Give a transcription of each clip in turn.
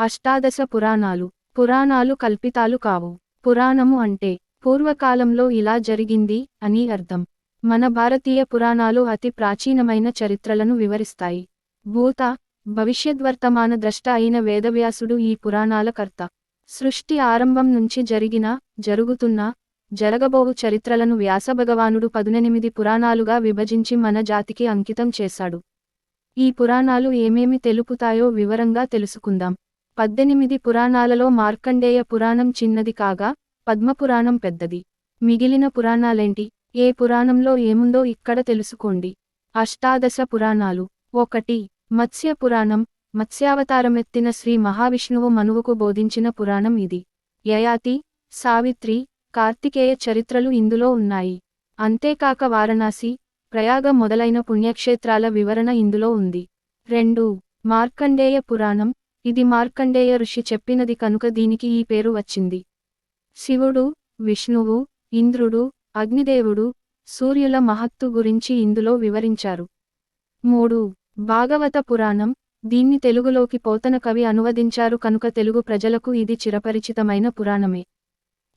అష్టాదశ పురాణాలు. పురాణాలు కల్పితాలు కావు. పురాణము అంటే పూర్వకాలంలో ఇలా జరిగింది అని అర్థం. మన భారతీయ పురాణాలు అతి ప్రాచీనమైన చరిత్రలను వివరిస్తాయి. భూత, భవిష్యద్వర్తమాన ద్రష్ట అయిన వేదవ్యాసుడు ఈ పురాణాల కర్త. సృష్టి ఆరంభం నుంచి జరిగిన, జరుగుతున్న, జరగబోవు చరిత్రలను వ్యాసభగవానుడు 18 పురాణాలుగా విభజించి మన జాతికి అంకితం చేశాడు. ఈ పురాణాలు ఏమేమి తెలుపుతాయో వివరంగా తెలుసుకుందాం. 18 పురాణాలలో మార్కండేయ పురాణం చిన్నది కాగా, పద్మపురాణం పెద్దది. మిగిలిన పురాణాలేంటి, ఏ పురాణంలో ఏముందో ఇక్కడ తెలుసుకోండి. అష్టాదశ పురాణాలు. 1. మత్స్య పురాణం. మత్స్యావతారమెత్తిన శ్రీ మహావిష్ణువు మనువుకు బోధించిన పురాణం ఇది. యయాతి, సావిత్రి, కార్తికేయ చరిత్రలు ఇందులో ఉన్నాయి. అంతేకాక వారణాసి, ప్రయాగ మొదలైన పుణ్యక్షేత్రాల వివరణ ఇందులో ఉంది. 2. మార్కండేయ పురాణం. ఇది మార్కండేయ ఋషి చెప్పినది కనుక దీనికి ఈ పేరు వచ్చింది. శివుడు, విష్ణువు, ఇంద్రుడు, అగ్నిదేవుడు, సూర్యుల మహత్తు గురించి ఇందులో వివరించారు. 3. భాగవత పురాణం. దీన్ని తెలుగులోకి పోతన కవి అనువదించారు కనుక తెలుగు ప్రజలకు ఇది చిరపరిచితమైన పురాణమే.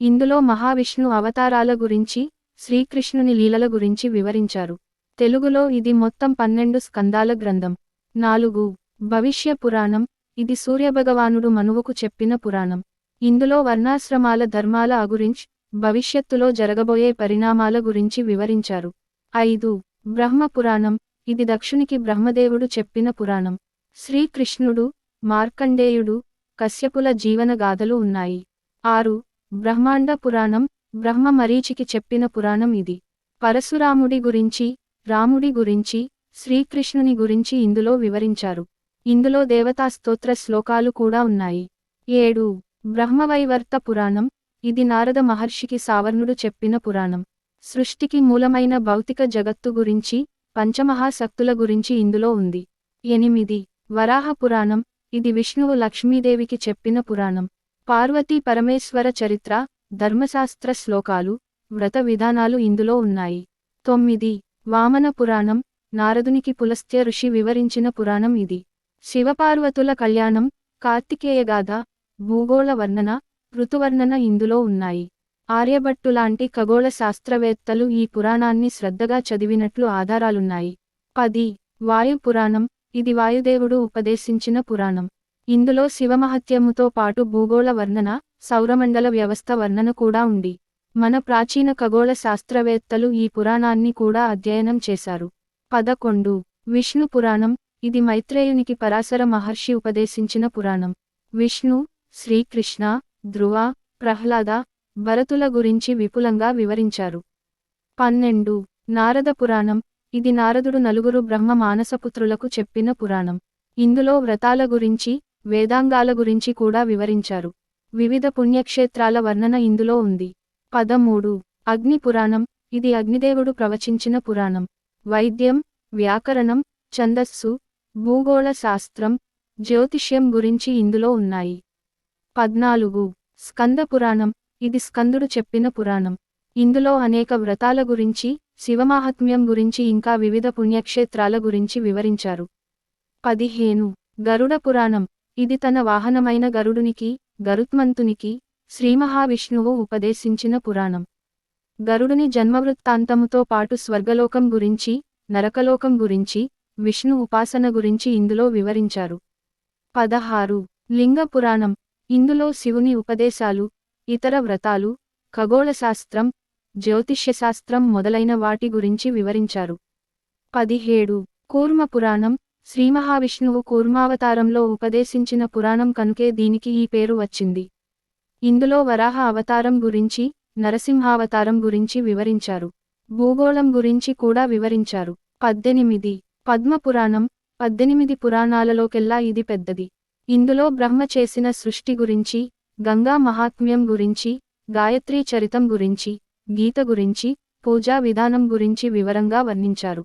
ఇందులో మహావిష్ణు అవతారాల గురించి, శ్రీకృష్ణుని లీలల గురించి వివరించారు. తెలుగులో ఇది మొత్తం 12 స్కందాల గ్రంథం. 4. భవిష్య పురాణం. ఇది సూర్యభగవానుడు మనువుకు చెప్పిన పురాణం. ఇందులో వర్ణాశ్రమాల ధర్మాల గురించి, భవిష్యత్తులో జరగబోయే పరిణామాల గురించి వివరించారు. 5. బ్రహ్మ పురాణం. ఇది దక్షునికి బ్రహ్మదేవుడు చెప్పిన పురాణం. శ్రీకృష్ణుడు, మార్కండేయుడు, కశ్యపుల జీవన గాథలు ఉన్నాయి. 6. బ్రహ్మాండ పురాణం. బ్రహ్మ మరీచికి చెప్పిన పురాణం ఇది. పరశురాముడి గురించి, రాముడి గురించి, శ్రీకృష్ణుని గురించి ఇందులో వివరించారు. ఇందులో దేవతా స్తోత్ర శ్లోకాలు కూడా ఉన్నాయి. 7. బ్రహ్మవైవర్త పురాణం. ఇది నారద మహర్షికి సావర్ణుడు చెప్పిన పురాణం. సృష్టికి మూలమైన భౌతిక జగత్తు గురించి, పంచమహాశక్తుల గురించి ఇందులో ఉంది. 8. వరాహ పురాణం. ఇది విష్ణువు లక్ష్మీదేవికి చెప్పిన పురాణం. పార్వతీ పరమేశ్వర చరిత్ర, ధర్మశాస్త్ర శ్లోకాలు, వ్రత విధానాలు ఇందులో ఉన్నాయి. 9. వామన పురాణం. నారదునికి పులస్త్య ఋషి వివరించిన పురాణం ఇది. శివపార్వతుల కళ్యాణం, కార్తికేయగాథ, భూగోళ వర్ణన, ఋతువర్ణన ఇందులో ఉన్నాయి. ఆర్యభట్టులాంటి ఖగోళ శాస్త్రవేత్తలు ఈ పురాణాన్ని శ్రద్ధగా చదివినట్లు ఆధారాలున్నాయి. 10. వాయు పురాణం. ఇది వాయుదేవుడు ఉపదేశించిన పురాణం. ఇందులో శివమహత్యముతో పాటు భూగోళ వర్ణన, సౌరమండల వ్యవస్థ వర్ణన కూడా ఉంది. మన ప్రాచీన ఖగోళ శాస్త్రవేత్తలు ఈ పురాణాన్ని కూడా అధ్యయనం చేశారు. 11. విష్ణు పురాణం. ఇది మైత్రేయునికి పరాశర మహర్షి ఉపదేశించిన పురాణం. విష్ణు, శ్రీకృష్ణ, ధ్రువ, ప్రహ్లాద, భరతుల గురించి విపులంగా వివరించారు. 12. నారద పురాణం. ఇది నారదుడు నలుగురు బ్రహ్మ మానసపుత్రులకు చెప్పిన పురాణం. ఇందులో వ్రతాల గురించి, వేదాంగాల గురించి కూడా వివరించారు. వివిధ పుణ్యక్షేత్రాల వర్ణన ఇందులో ఉంది. 13. అగ్ని పురాణం. ఇది అగ్నిదేవుడు ప్రవచించిన పురాణం. వైద్యం, వ్యాకరణం, ఛందస్సు, భూగోళ శాస్త్రం, జ్యోతిష్యం గురించి ఇందులో ఉన్నాయి. 14. స్కంద పురాణం. ఇది స్కందుడు చెప్పిన పురాణం. ఇందులో అనేక వ్రతాల గురించి, శివమాహాత్మ్యం గురించి ఇంకా వివిధ పుణ్యక్షేత్రాల గురించి వివరించారు. 15. గరుడ పురాణం. ఇది తన వాహనమైన గరుడునికి, గరుత్మంతునికి, శ్రీమహావిష్ణువు ఉపదేశించిన పురాణం. గరుడుని జన్మవృత్తాంతముతో పాటు స్వర్గలోకం గురించి, నరకలోకం గురించి, విష్ణు ఉపాసన గురించి ఇందులో వివరించారు. 16. లింగ పురాణం. ఇందులో శివుని ఉపదేశాలు, ఇతర వ్రతాలు, ఖగోళశాస్త్రం, జ్యోతిష్యశాస్త్రం మొదలైన వాటి గురించి వివరించారు. 17. కూర్మ పురాణం. శ్రీమహావిష్ణువు కూర్మావతారంలో ఉపదేశించిన పురాణం కనుకే దీనికి ఈ పేరు వచ్చింది. ఇందులో వరాహ అవతారం గురించి, నరసింహావతారం గురించి వివరించారు. భూగోళం గురించి కూడా వివరించారు. 18. పద్మపురాణం. 18 పురాణాలలోకెల్లా ఇది పెద్దది. ఇందులో బ్రహ్మ చేసిన సృష్టి గురించి, గంగా మహాత్మ్యం గురించి, గాయత్రీ చరితం గురించి, గీత గురించి, పూజా విధానం గురించి వివరంగా వర్ణించారు.